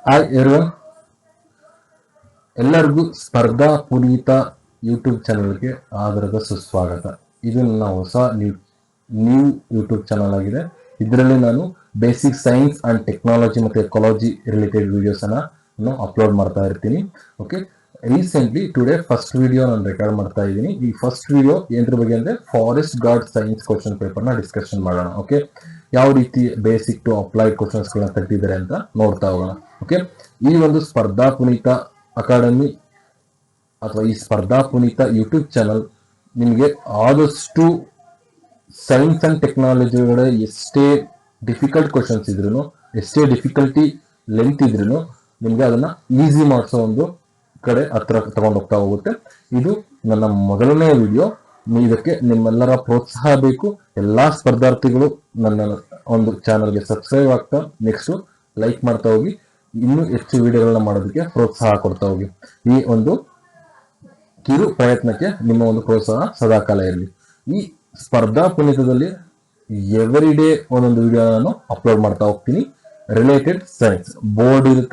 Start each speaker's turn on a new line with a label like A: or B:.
A: Hi everyone, ಎಲ್ಲರಿಗೂ ಸ್ಪರ್ಧಾ Puneeth YouTube ಚಾನಲ್ಗೆ ಆದರದ ಸುಸ್ವಾಗತ. ಇದು ನನ್ನ ಹೊಸ ನ್ಯೂ ಯೂಟ್ಯೂಬ್ ಚಾನಲ್ ಆಗಿದೆ. ಇದರಲ್ಲಿ ನಾನು ಬೇಸಿಕ್ ಸೈನ್ಸ್ ಅಂಡ್ ಟೆಕ್ನಾಲಜಿ ಮತ್ತು ಎಕಾಲಜಿ ರಿಲೇಟೆಡ್ ವಿಡಿಯೋಸ್ ಅನ್ನು ಅಪ್ಲೋಡ್ ಮಾಡ್ತಾ ಇರ್ತೀನಿ. Okay, recently today first video ನಾನು ರೆಕಾರ್ಡ್ ಮಾಡ್ತಾ ಇದ್ದೀನಿ. ಈ ಫಸ್ಟ್ ವಿಡಿಯೋ ಏನ್ರ ಬಗ್ಗೆ ಅಂದ್ರೆ ಫಾರೆಸ್ಟ್ ಗಾರ್ಡ್ ಸೈನ್ಸ್ ಕ್ವಶನ್ ಪೇಪರ್ನ ಡಿಸ್ಕಷನ್ ಮಾಡೋಣ. ಓಕೆ, ಯಾವ ರೀತಿ ಬೇಸಿಕ್ ಟು ಅಪ್ಲೈಡ್ ಕ್ವಶನ್ಸ್ಗಳನ್ನ ತೆಗೆದಿದ್ದಾರೆ ಅಂತ ನೋಡ್ತಾ ಹೋಗೋಣ. ಓಕೆ, ಈ ಒಂದು ಸ್ಪರ್ಧಾ ಪುನೀತ ಅಕಾಡೆಮಿ ಅಥವಾ ಈ ಸ್ಪರ್ಧಾ ಪುನೀತ ಯೂಟ್ಯೂಬ್ ಚಾನಲ್ ನಿಮಗೆ ಆದಷ್ಟು ಸೈನ್ಸ್ ಅಂಡ್ ಟೆಕ್ನಾಲಜಿಗಳ ಎಷ್ಟೇ ಡಿಫಿಕಲ್ಟ್ ಕ್ವಶನ್ಸ್ ಇದ್ರು, ಎಷ್ಟೇ ಡಿಫಿಕಲ್ಟಿ ಲೆಂತ್ ಇದ್ರು ನಿಮ್ಗೆ ಅದನ್ನ ಈಸಿ ಮಾಡಿಸೋ ಒಂದು ಕಡೆ ಹತ್ರ ತಗೊಂಡು ಹೋಗ್ತಾ ಹೋಗುತ್ತೆ. ಇದು ನನ್ನ ಮೊದಲನೇ ವಿಡಿಯೋ. ಇದಕ್ಕೆ ನಿಮ್ಮೆಲ್ಲರ ಪ್ರೋತ್ಸಾಹ ಬೇಕು. ಎಲ್ಲಾ ಸ್ಪರ್ಧಾರ್ಥಿಗಳು ನನ್ನ ಒಂದು ಚಾನಲ್ಗೆ ಸಬ್ಸ್ಕ್ರೈಬ್ ಆಗ್ತಾ ನೆಕ್ಸ್ಟ್ ಲೈಕ್ ಮಾಡ್ತಾ ಹೋಗಿ, ಇನ್ನೂ ಹೆಚ್ಚು ವಿಡಿಯೋಗಳನ್ನ ಮಾಡೋದಕ್ಕೆ ಪ್ರೋತ್ಸಾಹ ಕೊಡ್ತಾ ಹೋಗಿ. ಈ ಒಂದು ಕಿರು ಪ್ರಯತ್ನಕ್ಕೆ ನಿಮ್ಮ ಒಂದು ಪ್ರೋತ್ಸಾಹ ಸದಾಕಾಲ ಇರಲಿ. ಈ ಸ್ಪರ್ಧಾ ಪುನೀತದಲ್ಲಿ ಎವ್ರಿ ಡೇ ಒಂದೊಂದು ವಿಡಿಯೋ ನಾನು ಅಪ್ಲೋಡ್ ಮಾಡ್ತಾ ಹೋಗ್ತೀನಿ. ರಿಲೇಟೆಡ್ ಸೈನ್ಸ್ ಬೋರ್ಡ್ ಇರುತ್ತೆ.